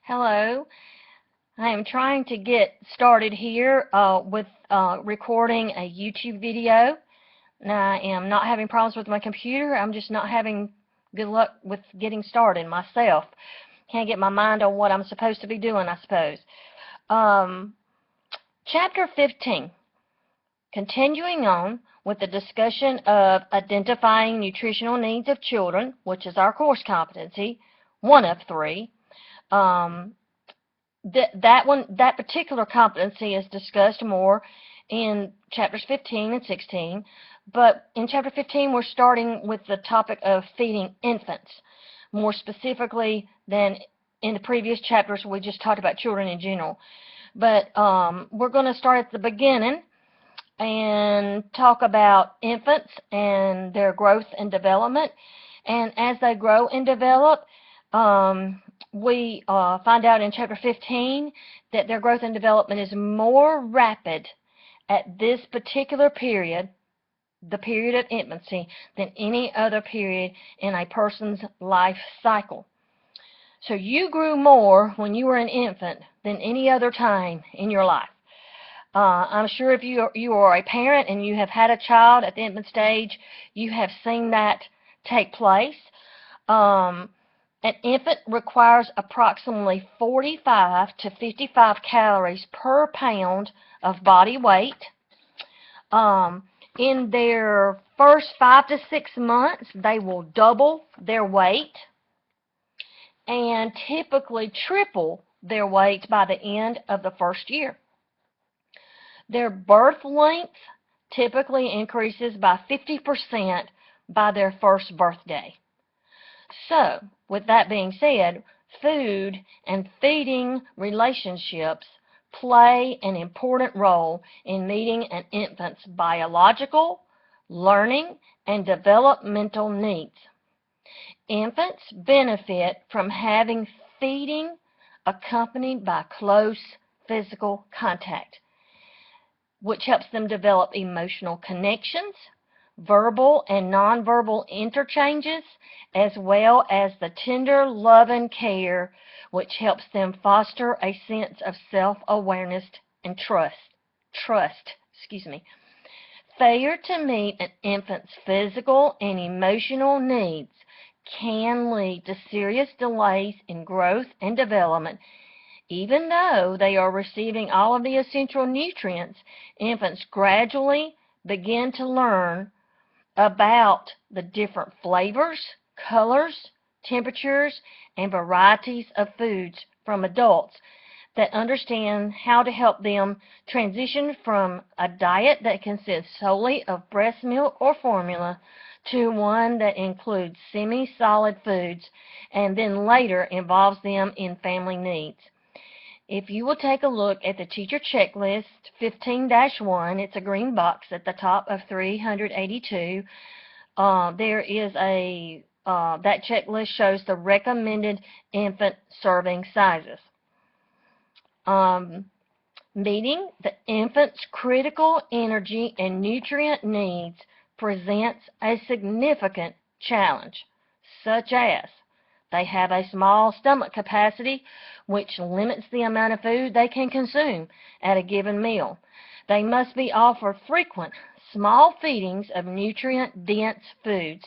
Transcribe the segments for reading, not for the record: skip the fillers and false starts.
Hello. I am trying to get started here with recording a YouTube video. Now, I am not having problems with my computer. I'm just not having good luck with getting started myself. Can't get my mind on what I'm supposed to be doing, I suppose. Um, Chapter 15. Continuing on with the discussion of identifying nutritional needs of children, which is our course competency, one of three. Um, that particular competency is discussed more in chapters 15 and 16, but in chapter 15 we're starting with the topic of feeding infants, more specifically than in the previous chapters. We just talked about children in general, but we're going to start at the beginning and talk about infants and their growth and development. And as they grow and develop, we find out in chapter 15 that their growth and development is more rapid at this particular period, the period of infancy, than any other period in a person's life cycle. So you grew more when you were an infant than any other time in your life. I'm sure if you are a parent and you have had a child at the infant stage, you have seen that take place. An infant requires approximately 45 to 55 calories per pound of body weight. In their first 5 to 6 months, they will double their weight and typically triple their weight by the end of the first year. Their birth length typically increases by 50% by their first birthday. So, with that being said, food and feeding relationships play an important role in meeting an infant's biological, learning, and developmental needs. Infants benefit from having feeding accompanied by close physical contact, which helps them develop emotional connections, verbal and nonverbal interchanges, as well as the tender love and care, which helps them foster a sense of self-awareness and trust. Failure to meet an infant's physical and emotional needs can lead to serious delays in growth and development. Even though they are receiving all of the essential nutrients, infants gradually begin to learn about the different flavors, colors, temperatures, and varieties of foods from adults that understand how to help them transition from a diet that consists solely of breast milk or formula to one that includes semi-solid foods and then later involves them in family needs. If you will take a look at the teacher checklist 15-1, it's a green box at the top of 382. There is that checklist shows the recommended infant serving sizes. Meeting the infant's critical energy and nutrient needs presents a significant challenge, such as they have a small stomach capacity, which limits the amount of food they can consume at a given meal. They must be offered frequent, small feedings of nutrient-dense foods,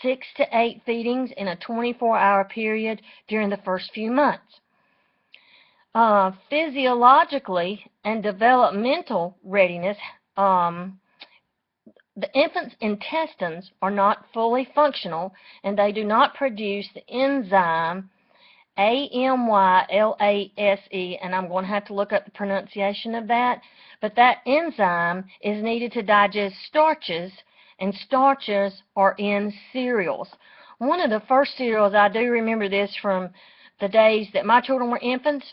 6 to 8 feedings in a 24-hour period during the first few months. Physiologically and developmental readiness, the infant's intestines are not fully functional, and they do not produce the enzyme amylase, and I'm going to have to look up the pronunciation of that, but that enzyme is needed to digest starches, and starches are in cereals. One of the first cereals, I do remember this from the days that my children were infants,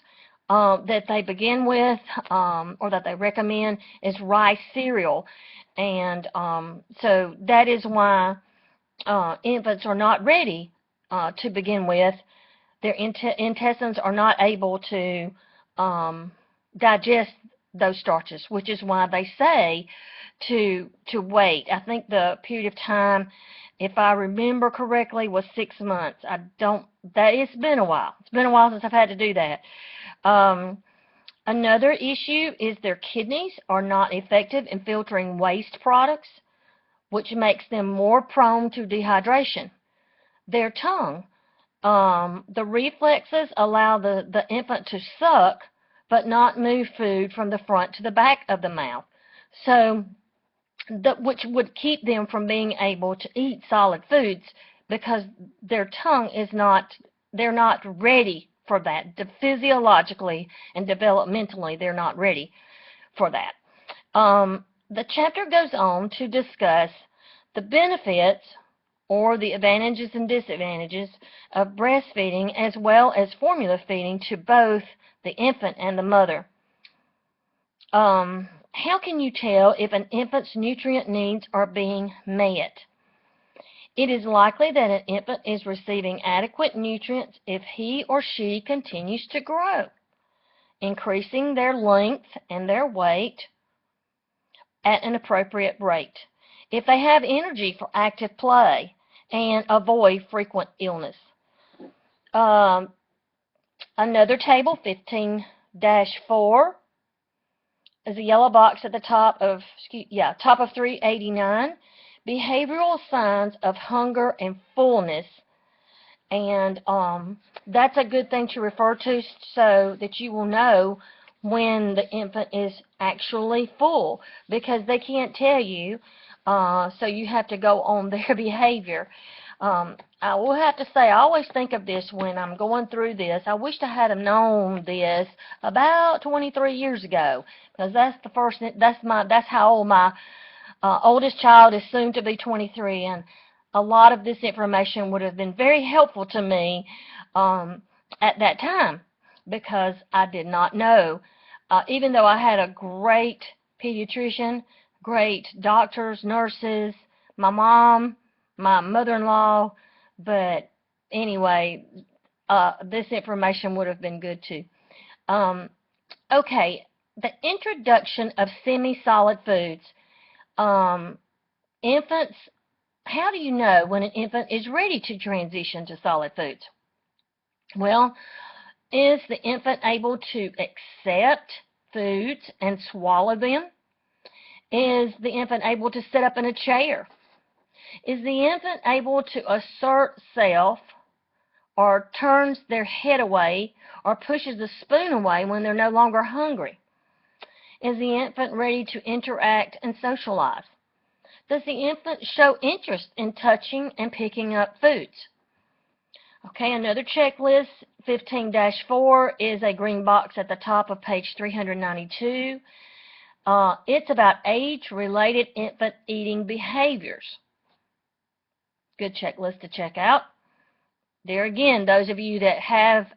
that they begin with, or that they recommend, is rice cereal. And so that is why infants are not ready to begin with. Their intestines are not able to digest those starches, which is why they say to wait. I think the period of time, if I remember correctly, was 6 months. It's been a while. It's been a while since I've had to do that. Another issue is their kidneys are not effective in filtering waste products, which makes them more prone to dehydration. Their tongue, the reflexes allow the infant to suck but not move food from the front to the back of the mouth, so which would keep them from being able to eat solid foods because their tongue is not, they're not ready for that. Physiologically and developmentally, they're not ready for that. The chapter goes on to discuss the benefits or the advantages and disadvantages of breastfeeding as well as formula feeding to both the infant and the mother. How can you tell if an infant's nutrient needs are being met? It is likely that an infant is receiving adequate nutrients if he or she continues to grow, increasing their length and their weight at an appropriate rate, if they have energy for active play, and avoid frequent illness. Another table, 15-4, is a yellow box at the top of 389, behavioral signs of hunger and fullness. And that's a good thing to refer to so that you will know when the infant is actually full, because they can't tell you, so you have to go on their behavior. I will have to say, I always think of this when I'm going through this. I wish I had known this about 23 years ago, because that's how old my oldest child is, soon to be 23, and a lot of this information would have been very helpful to me at that time, because I did not know. Even though I had a great pediatrician, great doctors, nurses, my mom, my mother-in-law, but anyway, this information would have been good too. Okay, the introduction of semi-solid foods. Infants, how do you know when an infant is ready to transition to solid foods? Well, is the infant able to accept foods and swallow them? Is the infant able to sit up in a chair? Is the infant able to assert self, or turns their head away, or pushes the spoon away when they're no longer hungry? Is the infant ready to interact and socialize? Does the infant show interest in touching and picking up foods? Okay, another checklist, 15-4, is a green box at the top of page 392. It's about age-related infant eating behaviors. Good checklist to check out. There again, those of you that have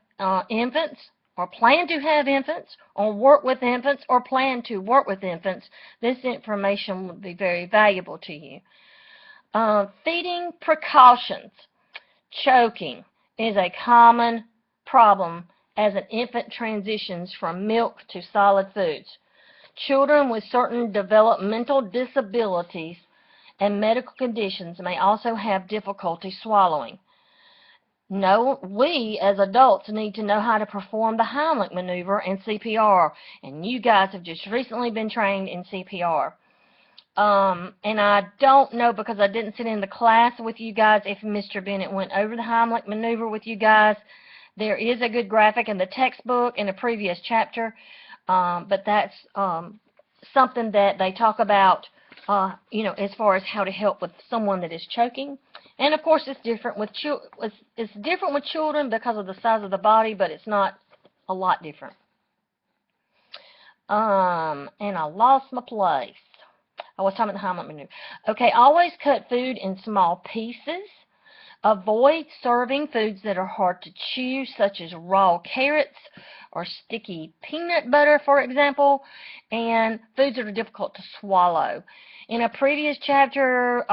infants, or plan to have infants, or work with infants, or plan to work with infants, this information will be very valuable to you. Feeding precautions. Choking is a common problem as an infant transitions from milk to solid foods. Children with certain developmental disabilities and medical conditions may also have difficulty swallowing. No, we as adults need to know how to perform the Heimlich maneuver and CPR, and you guys have just recently been trained in CPR. And I don't know, because I didn't sit in the class with you guys, if Mr. Bennett went over the Heimlich maneuver with you guys. There is a good graphic in the textbook in a previous chapter, but that's something that they talk about, as far as how to help with someone that is choking. And of course, it's different with children because of the size of the body, but it's not a lot different. And I lost my place. I was talking about the Heimlich maneuver. Okay, always cut food in small pieces. Avoid serving foods that are hard to chew, such as raw carrots or sticky peanut butter, for example, and foods that are difficult to swallow. In a previous chapter,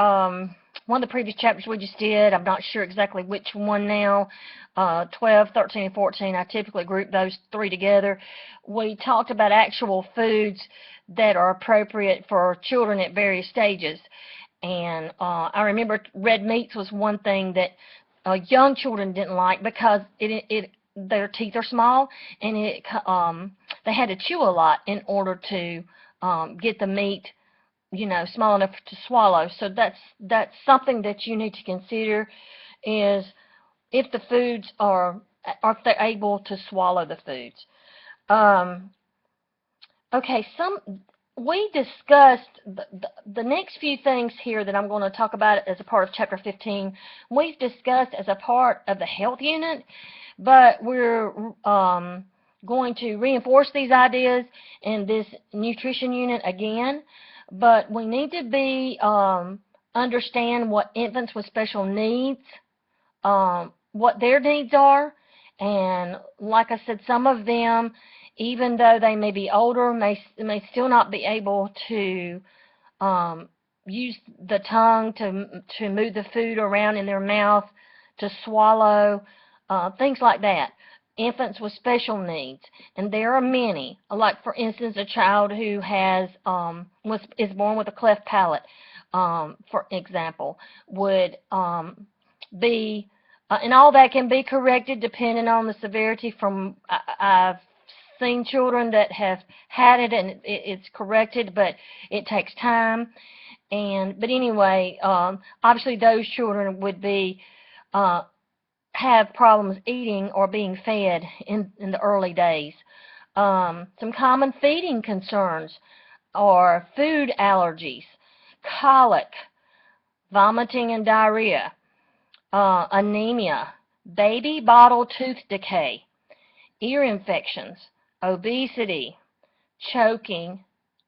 one of the previous chapters we just did, I'm not sure exactly which one now, 12, 13, and 14, I typically group those three together. We talked about actual foods that are appropriate for children at various stages. And I remember red meats was one thing that young children didn't like because their teeth are small, and they had to chew a lot in order to get the meat, you know, small enough to swallow. So that's something that you need to consider, is if the foods are if they're able to swallow the foods. Okay, we discussed the next few things here that I'm going to talk about as a part of Chapter 15. We've discussed as a part of the health unit, but we're going to reinforce these ideas in this nutrition unit again. But we need to understand what infants with special needs, what their needs are, and like I said, some of them, even though they may be older, may still not be able to use the tongue to move the food around in their mouth, to swallow, things like that. Infants with special needs, and there are many. Like, for instance, a child who is born with a cleft palate, for example, would be, and all that can be corrected depending on the severity. I've seen children that have had it and it's corrected, but it takes time. But anyway, obviously those children would be have problems eating or being fed in the early days. Some common feeding concerns are food allergies, colic, vomiting and diarrhea, anemia, baby bottle tooth decay, ear infections, obesity, choking,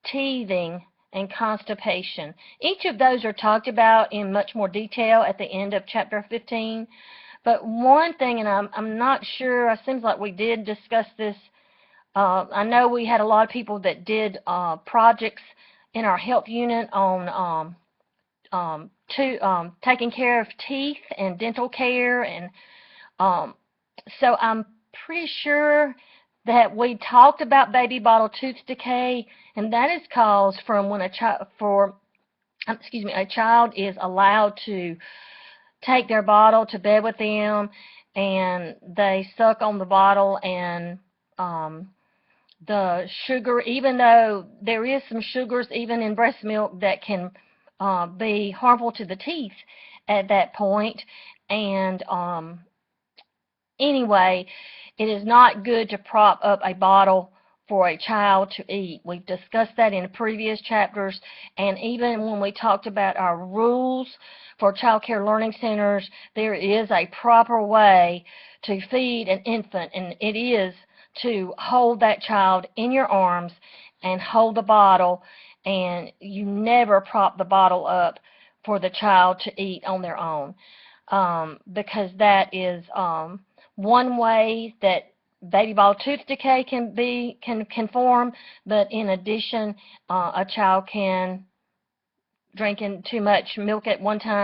teething, and constipation. Each of those are talked about in much more detail at the end of Chapter 15. But one thing, and I'm not sure, it seems like we did discuss this. I know we had a lot of people that did projects in our health unit on taking care of teeth and dental care, and so I'm pretty sure that we talked about baby bottle tooth decay, and that is caused from when a child is allowed to take their bottle to bed with them, and they suck on the bottle, and the sugar, even though there is some sugars even in breast milk that can be harmful to the teeth at that point. And anyway, it is not good to prop up a bottle for a child to eat. We've discussed that in previous chapters, and even when we talked about our rules for child care learning centers, there is a proper way to feed an infant, and it is to hold that child in your arms and hold the bottle, and you never prop the bottle up for the child to eat on their own, because that is one way that baby bottle tooth decay can form. But in addition, a child can drink in too much milk at one time.